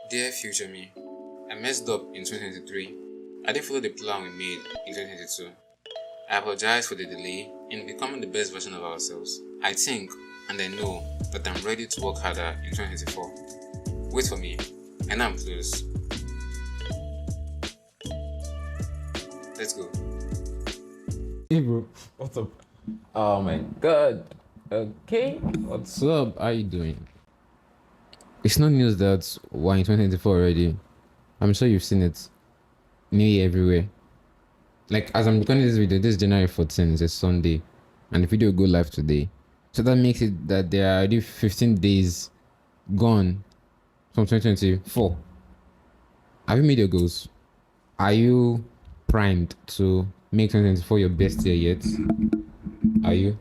Dear future me, I messed up in 2023. I didn't follow the plan we made in 2022. I apologize for the delay in becoming the best version of ourselves. I think and I know that I'm ready to work harder in 2024. Wait for me, and I'm close. Let's go. Hey bro, what's up? Oh my god. Okay, what's up? How you doing? It's not news that we're in 2024 already. I'm sure you've seen it. New Year everywhere. Like as I'm recording this video, this is January 14th, it's a Sunday, and the video will go live today. So that makes it that there are already 15 days gone from 2024. Have you made your goals? Are you primed to make 2024 your best year yet? Are you?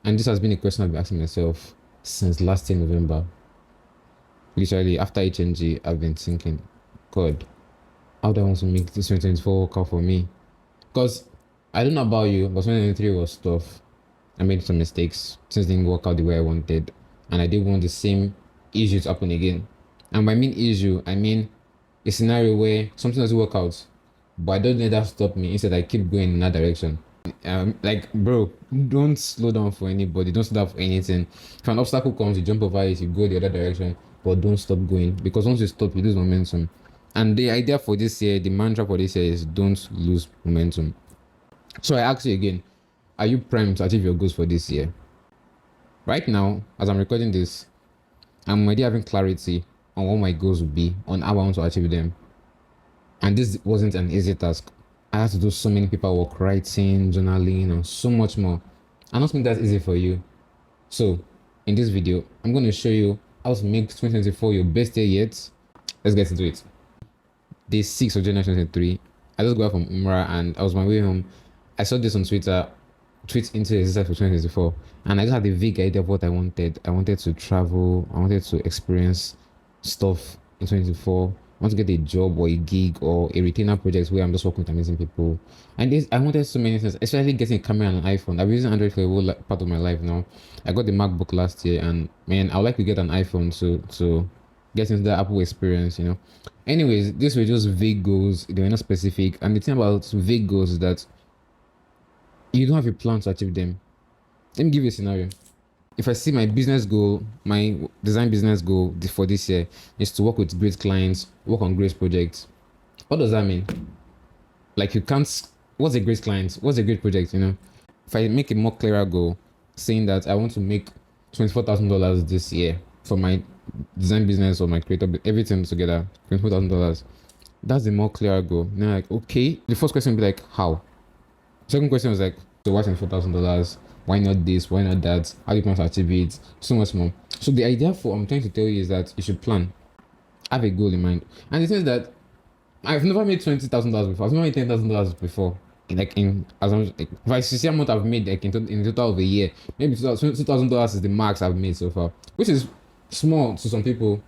And this has been a question I've been asking myself since last year November. Literally after HNG, I've been thinking, God, how do I want to make this 2024 work out for me? Because I don't know about you, but 2023 was tough. I made some mistakes. Things didn't work out the way I wanted, and I didn't want the same issue to happen again. And by mean issue, I mean a scenario where something doesn't work out, but I don't let that stop me. Instead, I keep going in that direction. Like, bro, don't slow down for anybody. Don't slow down for anything. If an obstacle comes, you jump over it, you go the other direction, but don't stop going, because once you stop, you lose momentum. And the idea for this year, the mantra for this year is don't lose momentum. So I ask you again, are you primed to achieve your goals for this year? Right now, as I'm recording this, I'm already having clarity on what my goals will be, on how I want to achieve them. And this wasn't an easy task. I had to do so many paperwork, writing, journaling, and so much more. I don't think that's easy for you. So, in this video, I'm going to show you how to make 2024 your best year yet. Let's get into it. Day 6 of January 2023, I just got from Umrah and I was on my way home. I saw this on Twitter, tweets into exercise for 2024, and I just had a vague idea of what I wanted. I wanted to travel, I wanted to experience stuff in 2024. I want to get a job or a gig or a retainer project where I'm just working with amazing people. And this, I wanted so many things, especially getting a camera and an iPhone. I've been using Android for a whole part of my life now. I got the MacBook last year, and man, I would like to get an iPhone to get into the Apple experience, you know. Anyways, these were just vague goals. They were not specific. And the thing about vague goals is that you don't have a plan to achieve them. Let me give you a scenario. If I see my business goal, my design business goal for this year is to work with great clients, work on great projects. What does that mean? Like, you can't, what's a great client? What's a great project, you know? If I make a more clearer goal, saying that I want to make $24,000 this year for my design business or my creator, everything together, $24,000. That's a more clearer goal. Now, like, okay, the first question will be like, how? Second question was like, so why $24,000? Why not this? Why not that? How do you plan to achieve it? So much more. So the idea for I'm trying to tell you is that you should plan. Have a goal in mind. And the thing is that I've never made $20,000 before. I've never made $10,000 before. Like in as I'm like, if I see amount I've made like in total of a year, maybe $2,000 is the max I've made so far, which is small to some people.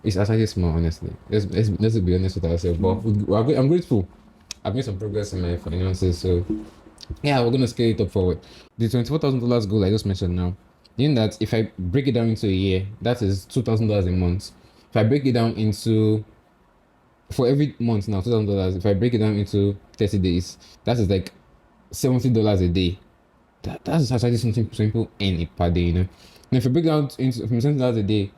It's actually small, honestly. Let's be honest with ourselves. But I'm grateful. I've made some progress in my finances, so yeah, we're gonna scale it up forward. The $24,000 goal I just mentioned now, meaning that if I break it down into a year, that is $2,000 a month. If I break it down into for every month now, $2,000. If I break it down into 30 days, that is like $70 a day. That's actually something some people earn per day, you know. And if I break down into from $70 a day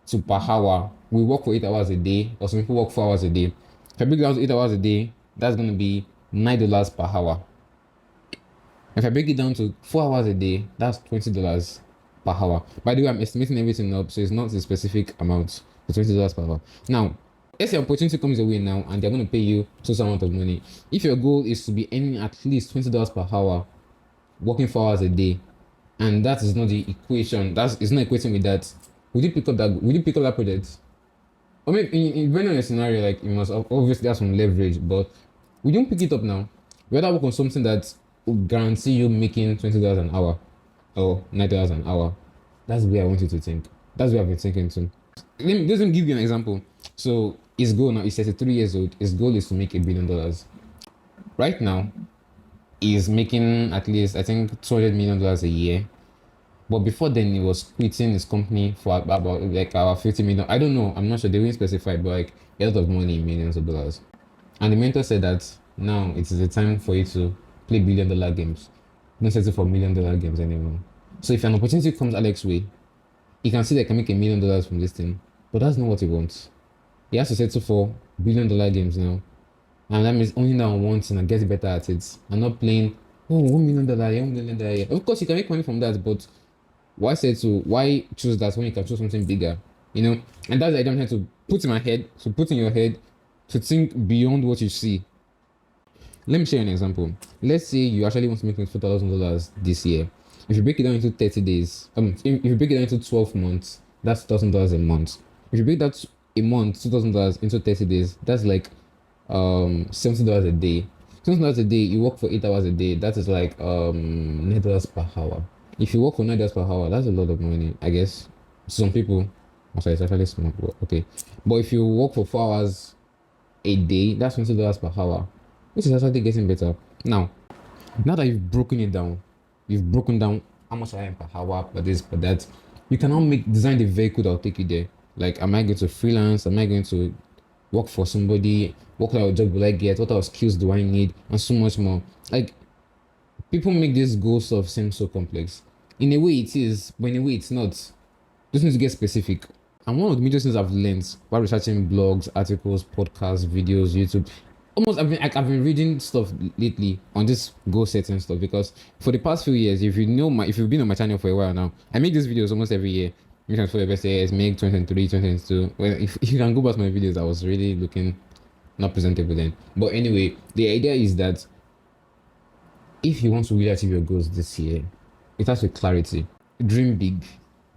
to per hour, we work for 8 hours a day, or some people work 4 hours a day. If I break it down to 8 hours a day, that's gonna be $9 per hour. If I break it down to 4 hours a day, that's $20 per hour. By the way, I'm estimating everything up, so it's not a specific amount. It's $20 per hour. Now, if your opportunity comes your way now and they're going to pay you some amount of money, if your goal is to be earning at least $20 per hour, working 4 hours a day, and that is not the equation, it's not equating with that, would you pick up that project? I mean, depending on your scenario, like, you must obviously have some leverage, but we don't pick it up now. We rather work on something that will guarantee you making $20 an hour or $9 an hour. That's the way I want you to think. That's what I've been thinking too. Let me give you an example. So his goal now, he's 33 years old. His goal is to make $1 billion. Right now, he's making at least, I think, $200 million a year. But before then, he was quitting his company for about like our 50 million. I don't know. I'm not sure. They didn't specify, but like a lot of money, millions of dollars. And the mentor said that now it is the time for you to play $1 billion games. Don't settle for $1 million games anymore. So if an opportunity comes Alex way, he can see that he can make $1 million from this thing. But that's not what he wants. He has to settle for $1 billion games now. And that means only now once and get better at it. And not playing, oh, $1 million, yeah, $1 million, yeah. Of course, you can make money from that, but why settle? Why choose that when you can choose something bigger? You know? And that's I don't have to put in my head, to put in your head, to think beyond what you see. Let me show you an example. Let's say you actually want to make $4,000 this year. If you break it down into 30 days, if you break it down into 12 months, that's $2,000 a month. If you break that a month, $2,000 into 30 days, that's like $70 a day. $70 a day, you work for 8 hours a day, that is like $9 per hour. If you work for $9 per hour, that's a lot of money, I guess. Some people, sorry, it's actually small, but okay. But if you work for 4 hours a day, that's $20 per hour, which is actually getting better. Now that you've broken it down, you've broken down how much I am per hour, per this, per that, you can now design the vehicle that will take you there. Like, am I going to freelance? Am I going to work for somebody? What kind of job will I get? What kind of skills do I need? And so much more. Like, people make this goal stuff seem so complex. In a way it is, but in a way it's not. Just need to get specific. And one of the major things I've learned while researching blogs, articles, podcasts, videos, YouTube, I've been reading stuff lately on this goal setting stuff, because for the past few years, if you've been on my channel for a while now, I make these videos almost every year. Mission for the best years, make 2023, 2022. Well, if you can go back to my videos, I was really looking not presentable then. But anyway, the idea is that if you want to really achieve your goals this year, it has to be clarity. Dream big.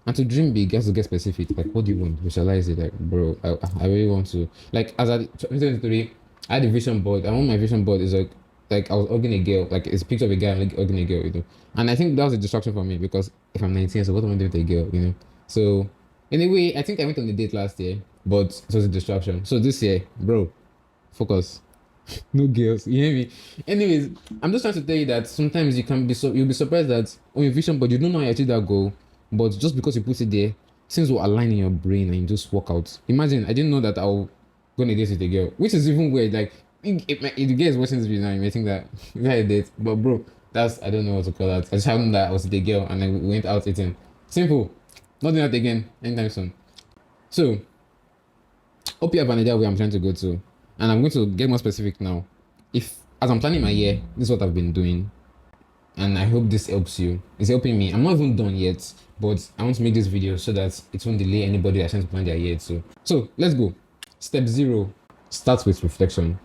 And to dream big, you have to get specific. Like, what do you want? Visualize it. Like, bro, I really want to. Like, as at 2023, I had a vision board. And on my vision board is like I was hugging a girl. Like, it's a picture of a guy like hugging a girl, you know. And I think that was a distraction for me, because if I'm 19, so what am I doing with a girl, you know? So, in a way, I think I went on a date last year, but it was a distraction. So this year, bro, focus. No girls, you hear me? Anyways, I'm just trying to tell you that sometimes you'll be surprised that on your vision board you don't know how you achieve that goal, but just because you put it there, things will align in your brain and you just work out. Imagine, I didn't know that I'll go on a date with a girl, which is even weird. Like, if the girl is watching this video now, you may think that we had a date, but bro, I don't know what to call that. I just happened that I was with a girl and then we went out eating. Simple. Not doing that again anytime soon. So, hope you have an idea where I'm trying to go to. And I'm going to get more specific now. As I'm planning my year, this is what I've been doing. And I hope this helps you. It's helping me. I'm not even done yet, but I want to make this video so that it won't delay anybody that's trying to plan their year too. So, let's go. Step 0 starts with reflection.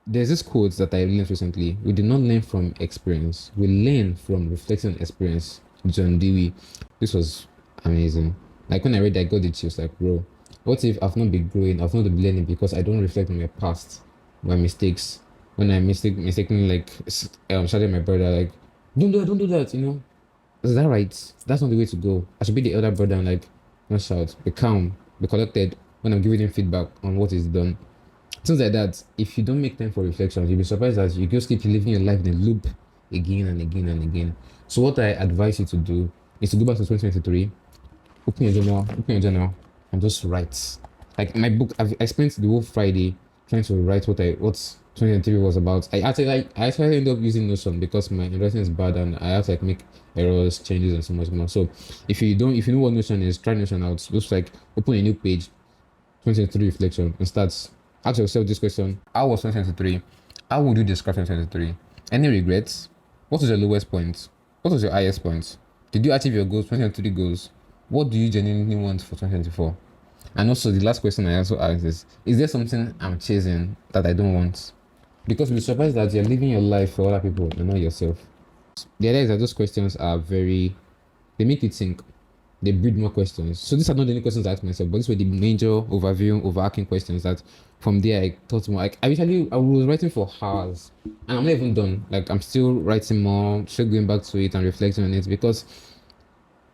There's this quote that I learned recently. We do not learn from experience. We learn from reflecting on experience. John Dewey. This was amazing. Like, when I read that, I got the chills. Like, bro, what if I've not been growing, I've not been learning because I don't reflect on my past, my mistakes? When I mistakenly like shouted my brother, like, don't do that, you know? Is that right? That's not the way to go. I should be the elder brother and like, not shout, be calm, be collected when I'm giving him feedback on what is done. Things like that. If you don't make time for reflection, you'll be surprised that you just keep living your life in a loop again and again and again. So what I advise you to do is to go back to 2023, open your journal, and just write. Like my book, I spent the whole Friday trying to write what 2023 was about. I actually ended up using Notion because my handwriting is bad and I have to like make errors, changes, and so much more. So if you know what Notion is, try Notion out. Just like open a new page, 2023 reflection, and start. Ask yourself this question: how was 2023? How would you describe 2023? Any regrets? What was your lowest point? What was your highest point? Did you achieve your goals, 2023 goals? What do you genuinely want for 2024? And also, the last question I also ask is there something I'm chasing that I don't want? Because you'll be surprised that you're living your life for other people and not yourself. The idea is that those questions they make you think. They breed more questions. So these are not the only questions I ask myself, but these were the major overarching questions that from there I thought more. Like I was writing for hours and I'm not even done. Like I'm still writing more, still going back to it and reflecting on it, because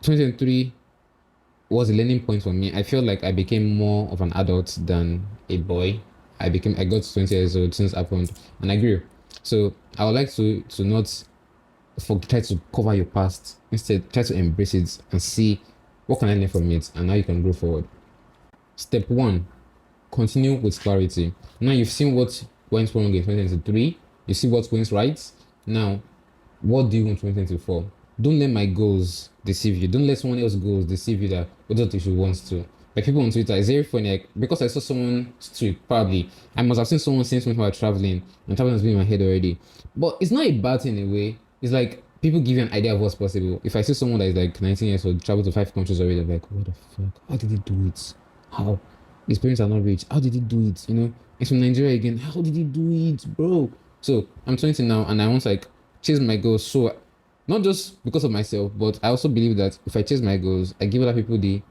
2023 was a learning point for me. I feel like I became more of an adult than a boy. I got to 20 years old, things happened and I grew. So I would like to not try to cover your past. Instead, try to embrace it and see what can I learn from it and how you can grow forward. Step one, continue with clarity. Now you've seen what went wrong in 2023. You see what went right. Now, what do you want 2024? Don't let my goals deceive you. Don't let someone else's goals deceive you that what you should want to. Like people on Twitter, it's very funny. Like because I saw someone tweet, probably I must have seen someone since when we were traveling, and traveling has been in my head already. But it's not a bad thing in a way. It's like people give you an idea of what's possible. If I see someone that is like 19 years old, travel to 5 countries already, I'm like, what the fuck? How did he do it? How? His parents are not rich. How did he do it? You know, he's from Nigeria again. How did he do it, bro? So I'm 20 now, and I want to like chase my goals. So not just because of myself, but I also believe that if I chase my goals, I give other people the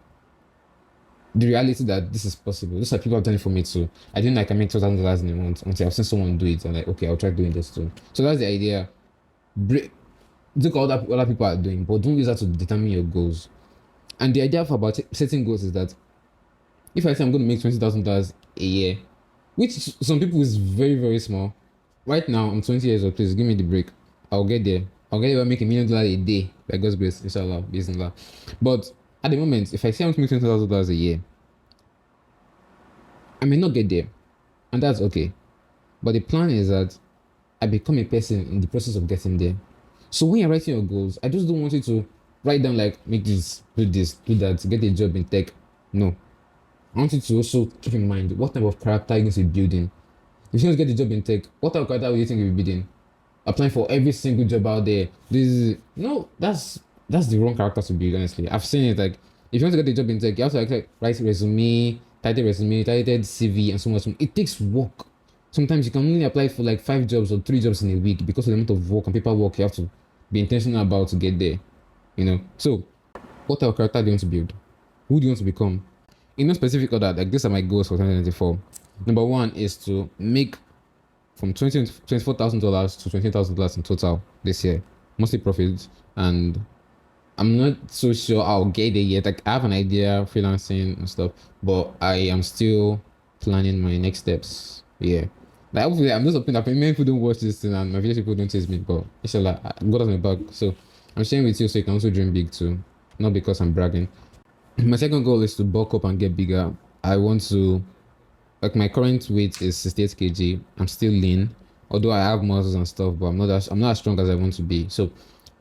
reality that this is possible. These are people have done it for me too. I didn't like I make $2,000 in a month until I've seen someone do it. I'm like, okay, I'll try doing this too. So that's the idea. Look at what other people are doing, but don't use that to determine your goals. And the idea about setting goals is that if I say I'm going to make $20,000 a year, which some people is very, very small. Right now, I'm 20 years old. Please give me the break. I'll get there. I'll get there by making $1 million a day by God's grace, inshallah, bismillah. But at the moment, if I say I'm going to make $20,000 a year, I may not get there, and that's okay. But the plan is that I become a person in the process of getting there. So when you're writing your goals, I just don't want you to write down like make this, do that, get a job in tech. No. I want you to also keep in mind what type of character you're going to be building. If you want to get a job in tech, what type of character do you think you'll be building? Applying for every single job out there. That's the wrong character to build, honestly. I've seen it. Like if you want to get a job in tech, you have to like write resume, titled CV, and so much. It takes work. Sometimes you can only apply for like 5 jobs or 3 jobs in a week because of the amount of work and paperwork you have to be intentional about to get there. You know. So, what type of character do you want to build? Who do you want to become? In no specific order, like these are my goals for 2024. Number one is to make from $24,000 to $20,000 in total this year, mostly profits. And I'm not so sure I'll get there yet. Like I have an idea, freelancing and stuff, but I am still planning my next steps. Yeah. Like hopefully I'm just hoping that many people don't watch this thing and my village people don't taste me, but inshallah, God has my back. So I'm sharing with you so you can also dream big too. Not because I'm bragging. My second goal is to bulk up and get bigger. I want to, like my current weight is 68 kg. I'm still lean, although I have muscles and stuff, but I'm not as strong as I want to be. So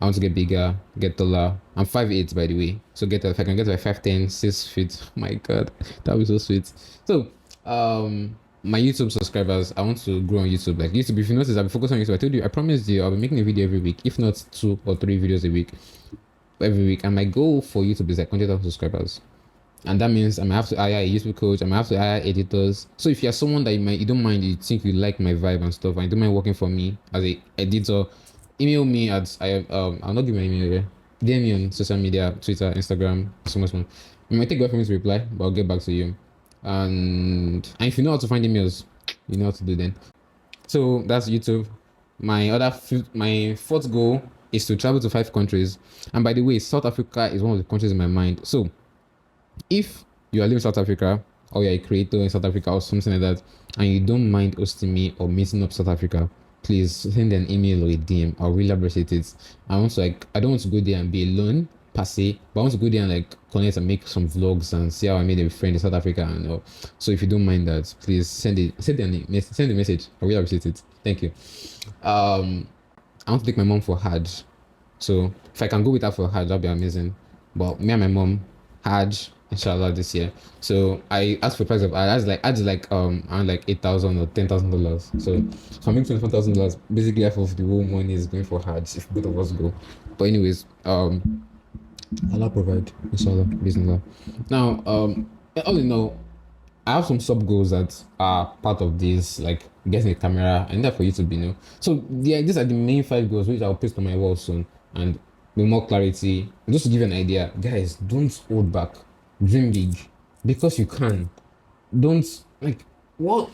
I want to get bigger, get taller. I'm 5'8" by the way. So if I can get to like 5'10", 6 feet. Oh my God, that would be so sweet. So my YouTube subscribers, I want to grow on YouTube. Like YouTube, if you notice, I'll be focused on YouTube. I told you, I promised you I'll be making a video every week, if not 2 or 3 videos a week. Every week, and my goal for YouTube is like 100,000 subscribers, and that means I might have to hire a YouTube coach. I might have to hire editors. So if you're someone that you don't mind, you think you like my vibe and stuff, and you don't mind working for me as a editor, email me at I'll not give my email here. DM me on social media, Twitter, Instagram, so much more. It might take a while for me to reply, but I'll get back to you. And if you know how to find emails, you know how to do then. So that's YouTube. My fourth goal is to travel to 5 countries. And by the way, South Africa is one of the countries in my mind. So if you are living in South Africa or you're a creator in South Africa or something like that, and you don't mind hosting me or meeting up South Africa, please send an email or a DM. I'll really appreciate it. I don't want to go there and be alone per se, but I want to go there and like connect and make some vlogs and see how I made a friend in South Africa and all. So if you don't mind that, please send a message. I really appreciate it. Thank you. I want to take my mom for Hajj. So if I can go with her for Hajj, that'll be amazing. But me and my mom, Hajj, inshallah, this year. So I asked for price of Hajj around like $8,000 or $10,000. So if I'm making $24,000, basically half of the whole money is going for Hajj if both of us go. But anyways, Allah provide, inshallah, bismillah. Now, all in all, I have some sub goals that are part of this, like getting a camera and that for YouTube, you know. So these are the main 5 goals which I'll post on my wall soon and with more clarity. Just to give you an idea, guys, don't hold back. Dream big because you can. Don't like what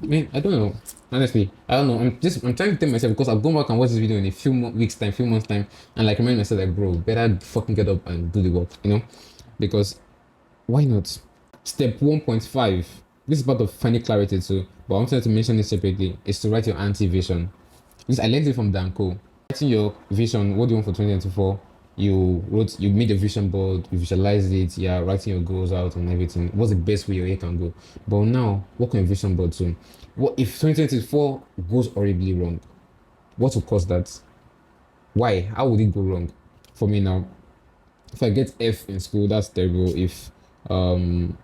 man. I don't know. Honestly, I don't know. I'm trying to tell myself because I've gone back and watched this video in a few weeks time, few months time, and like remind myself like, bro, better fucking get up and do the work, you know, because why not? Step 1.5. This is part of finding clarity too, but I wanted to mention this separately. Is to write your anti-vision. This I learned it from Danko. Writing your vision, what do you want for 2024? You made a vision board, you visualized it, yeah, writing your goals out and everything. What's the best way your year can go? But now, what can your vision board do? What if 2024 goes horribly wrong? What will cause that? Why? How would it go wrong? For me now, if I get F in school, that's terrible. Um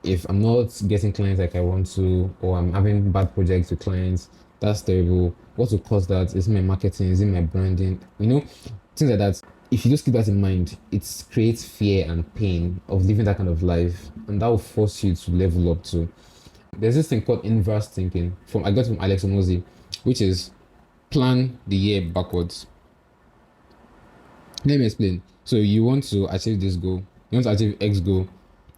if I'm not getting clients like I want to, or I'm having bad projects with clients, that's terrible. What will cause that? Is it my marketing? Is it my branding? Things like that. If you just keep that in mind, it creates fear and pain of living that kind of life, and that will force you to level up too. There's this thing called inverse thinking. I got it from Alex Hormozi, which is plan the year backwards. Let me explain. So you want to achieve this goal, you want to achieve X goal,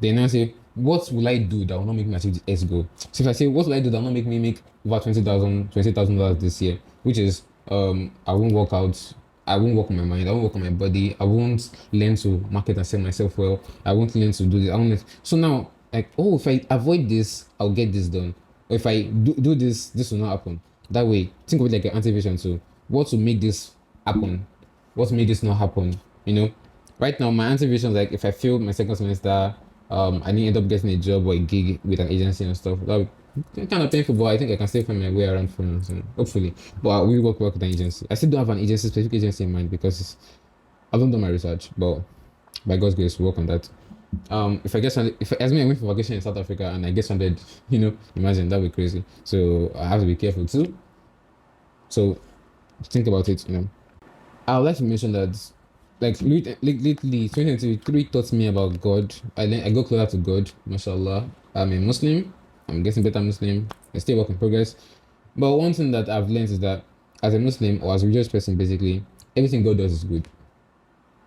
then I say, what will I do that will not make me achieve the X goal? So if I say, what will I do that will not make me make over $20,000 this year, which is I won't work out, I won't work on my mind, I won't work on my body, I won't learn to market and sell myself well, I won't learn to do this, I won't learn. So now, like, oh, if I avoid this, I'll get this done. Or if I do this, this will not happen. That way, think of it like an anti-vision. So what will make this happen? What made this not happen? Right now my answer vision is like, if I fail my second semester, I didn't end up getting a job or a gig with an agency and stuff. That would be kind of painful, but I think I can still find my way around finance, hopefully. But I will work with an agency. I still don't have an agency, specific agency in mind, because I haven't done my research, but by God's grace, we'll work on that. If I get stranded, if as me, I went for vacation in South Africa and I get stranded, imagine that would be crazy. So I have to be careful too. So think about it. I would like to mention that, like, lately, 2023 taught me about God. I got closer to God, mashallah. I'm a Muslim. I'm getting better Muslim. I still work in progress. But one thing that I've learned is that as a Muslim or as a religious person, basically, everything God does is good.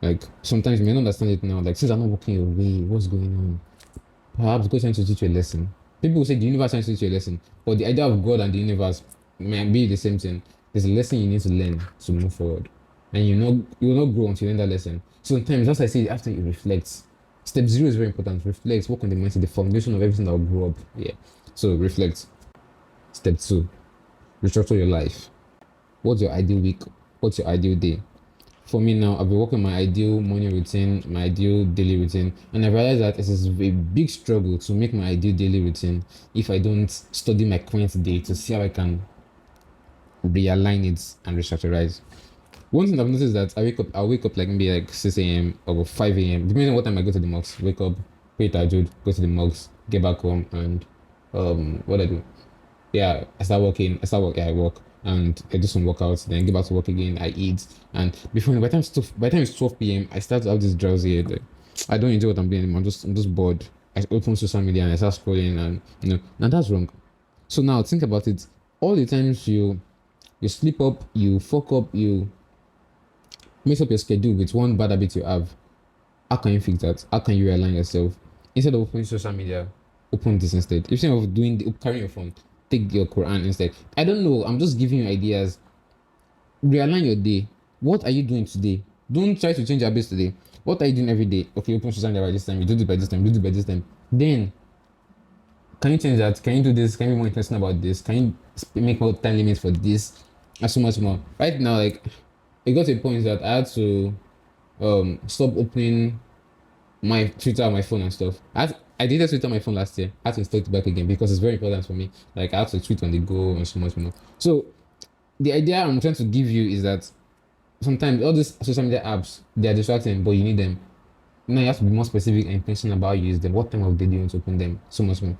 Like, sometimes you may not understand it now. Like, since I'm not walking your way, what's going on? Perhaps God trying to teach you a lesson. People will say the universe trying to teach you a lesson. But the idea of God and the universe may be the same thing. There's a lesson you need to learn to move forward. And you will not grow until you learn that lesson. Sometimes, as I say, after you reflect, step 0 is very important. Reflect, work on the mindset, the foundation of everything that will grow up. Yeah. So reflect. Step 2, restructure your life. What's your ideal week? What's your ideal day? For me now, I've been working my ideal morning routine, my ideal daily routine, and I realized that it is a big struggle to make my ideal daily routine if I don't study my current day to see how I can realign it and restructurize. One thing I've noticed is that I'll wake up like maybe like 6 a.m. or 5 a.m. depending on what time I go to the mosque. Wake up, pray tahajjud, go to the mosque, get back home, and what I do? Yeah, I work and I do some workouts, then get back to work again, I eat, and by the time it's 12 p.m. I start to have this drowsy head. Like, I don't enjoy what I'm doing anymore. I'm just bored. I open social media and I start scrolling, and and that's wrong. So now think about it. All the times you sleep up, you fuck up, you mess up your schedule with one bad habit you have. How can you fix that? How can you realign yourself? Instead of opening social media, open this instead. Instead of carrying your phone, take your Quran instead. I don't know. I'm just giving you ideas. Realign your day. What are you doing today? Don't try to change your habits today. What are you doing every day? Okay, open social media by this time. You do this by this time. You do this by this time. Then, can you change that? Can you do this? Can you be more intentional about this? Can you make more time limits for this? And so much more. Right now, like, it got to a point that I had to stop opening my Twitter on my phone and stuff. I did Twitter on my phone last year. I had to install it back again because it's very important for me. Like, I have to tweet on the go and so much more. So the idea I'm trying to give you is that sometimes all these social media apps, they are distracting, but you need them. Now you have to be more specific and intentional about how you use them. What time of day do you want to open them? So much more.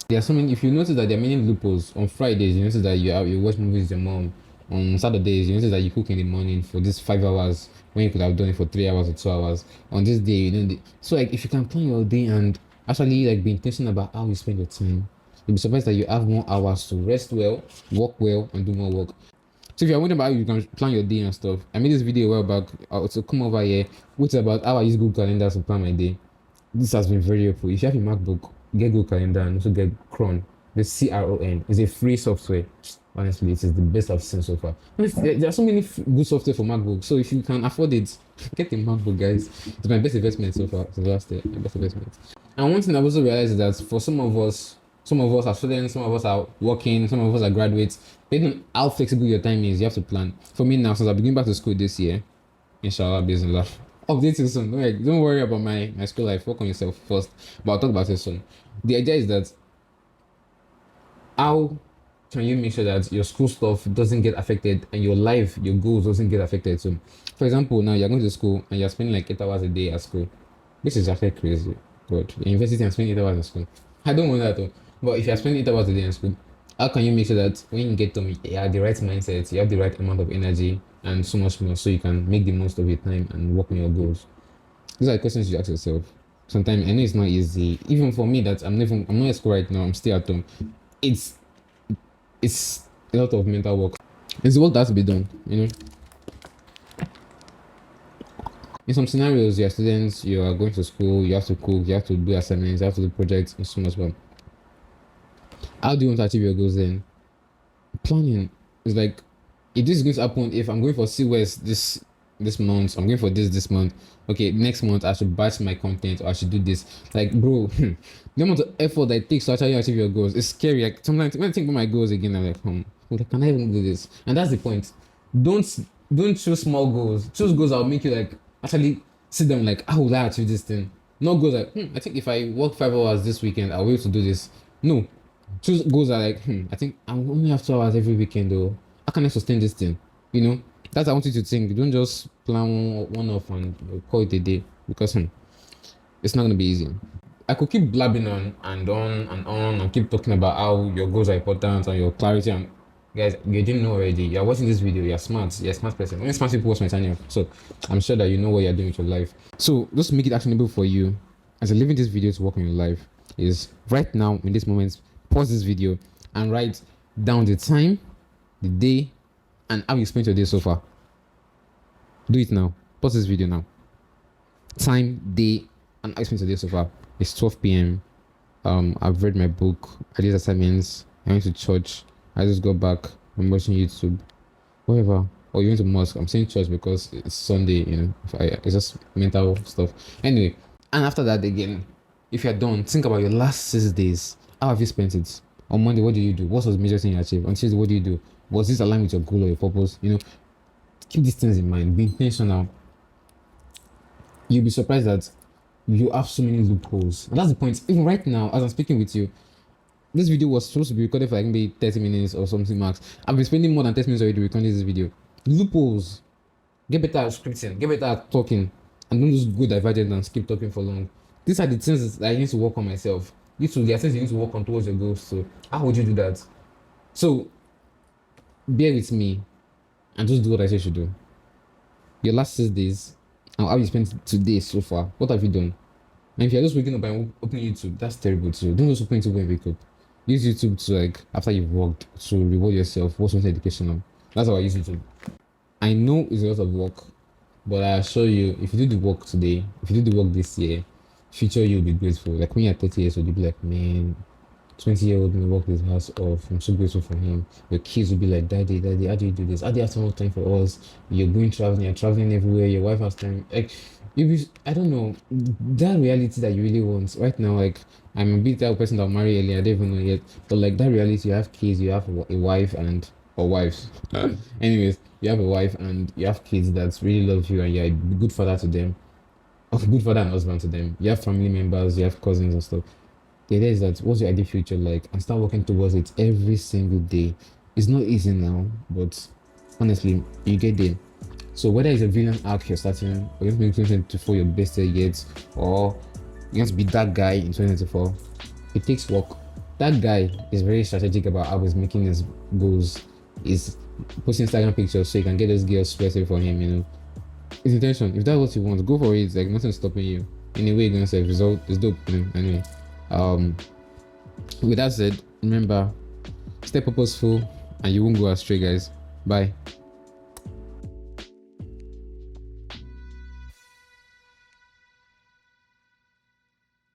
There are so many. If you notice that there are many loopholes on Fridays, you notice that you watch movies with your mom. On Saturdays, you notice that you cook in the morning for this 5 hours when you could have done it for 3 hours or 2 hours. On this day, so like if you can plan your day and actually like be intentional about how you spend your time, you'll be surprised that you have more hours to rest well, work well, and do more work. So if you're wondering about how you can plan your day and stuff, I made this video a while back. So come over here, which is about how I use Google Calendar to plan my day. This has been very helpful. If you have a MacBook, get Google Calendar and also get Cron. The CRON is a free software. Honestly, it is the best I've seen so far. There are so many good software for MacBook, so if you can afford it, get a MacBook, guys. It's my best investment so far. It's the last year, my best investment. And one thing I've also realized is that for some of us, Some of us are students, some of us are working, some of us are graduates. Depending on how flexible your time is, you have to plan. For me now, since I've been going back to school this year, inshallah, bismillah. Updating soon. Don't worry about my school life. Work on yourself first. But I'll talk about it soon. The idea is that how can you make sure that your school stuff doesn't get affected and your life, your goals doesn't get affected? So, for example, now you're going to school and you're spending like 8 hours a day at school. This is actually crazy. God, the university and spending 8 hours in school. I don't want that though. But if you're spending 8 hours a day in school, how can you make sure that when you get home, you have the right mindset, you have the right amount of energy, and so much more, so you can make the most of your time and work on your goals? These are the questions you ask yourself. Sometimes I know it's not easy. Even for me, that I'm not at school right now. I'm still at home. It's a lot of mental work. It's the work that has to be done. In some scenarios, you're students, you are going to school, you have to cook, you have to do assignments, you have to do projects, and so much more. How do you want to achieve your goals then? Planning is like, if this is going to happen, if I'm going for CWES this month, I'm going for this month. Okay, next month I should batch my content or I should do this. Like, bro, the amount of effort that it takes to actually achieve your goals is scary. Like, sometimes when I think about my goals again, I'm like, can I even do this? And that's the point. Don't choose small goals. Choose goals that will make you like actually sit down like, how will I achieve this thing? Not goals like, I think if I work 5 hours this weekend, I'll be able to do this. No. Choose goals that like, I think I only have 2 hours every weekend though. How can I sustain this thing? That's I want you to think. Don't just plan one off and call it a day, because it's not gonna be easy. I could keep blabbing on and on and on and keep talking about how your goals are important and your clarity. And guys, you didn't know already. You're watching this video. You're smart. You're a smart person. Only smart people watch my channel, so I'm sure that you know what you're doing with your life. So just to make it actionable for you, as you're leaving this video to work on your life, is right now in this moment, pause this video and write down the time, the day, and how you spent your day so far. Do it now. Pause this video now. Time, day, and how you spent your day so far. It's 12 p.m. I've read my book. I did assignments. I went to church. I just got back. I'm watching YouTube. Whatever. Or you went to mosque. I'm saying church because it's Sunday. It's just mental stuff. Anyway, and after that again, if you're done, think about your last 6 days. How have you spent it? On Monday, what did you do? What was the major thing you achieved? On Tuesday, what do you do? Was this aligned with your goal or your purpose? Keep these things in mind. Be intentional. You'll be surprised that you have so many loopholes. And that's the point. Even right now, as I'm speaking with you, this video was supposed to be recorded for like maybe 30 minutes or something max. I've been spending more than 30 minutes already recording this video. Loopholes. Get better at scripting. Get better at talking. And don't just go divergent and keep talking for long. These are the things that I need to work on myself. There are things you need to work on towards your goals. So how would you do that? So bear with me and just do what I say you should do. Your last 6 days, and how you spent today so far. What have you done? And if you're just waking up and opening YouTube, that's terrible too. Don't just open YouTube when you wake up. Use YouTube to like after you've worked to reward yourself. Watch something educational. That's how I use YouTube. I know it's a lot of work, but I assure you, if you do the work today, if you do the work this year, future you'll be grateful. Like when you're 30 years old, you'll be like, man, 20-year-old may work his house off. I'm so grateful for him. Your kids will be like, Daddy, how do you do this? How do you have so much time for us? You're traveling everywhere. Your wife has time. Like, I don't know, that reality that you really want right now. Like, I'm a bit that person that'll marry early. I don't even know yet. But like that reality, you have kids, you have a wife or wives. Anyways, you have a wife and you have kids that really love you and you're a good father to them. A good father and husband to them. You have family members, you have cousins and stuff. The idea is that what's your ideal future like, and start working towards it every single day. It's not easy now, but honestly, you get there. So whether it's a Villian arc you're starting, or you're making 2024 your best year yet, or you want to be that guy in 2024, it takes work. That guy is very strategic about how he's making his goals. Is posting Instagram pictures so you can get those girls sweating for him. It's intention. If that's what you want, go for it. Like nothing's stopping you. Anyway, you're gonna say result is dope. Anyway. With that said, remember, stay purposeful and you won't go astray, guys. Bye.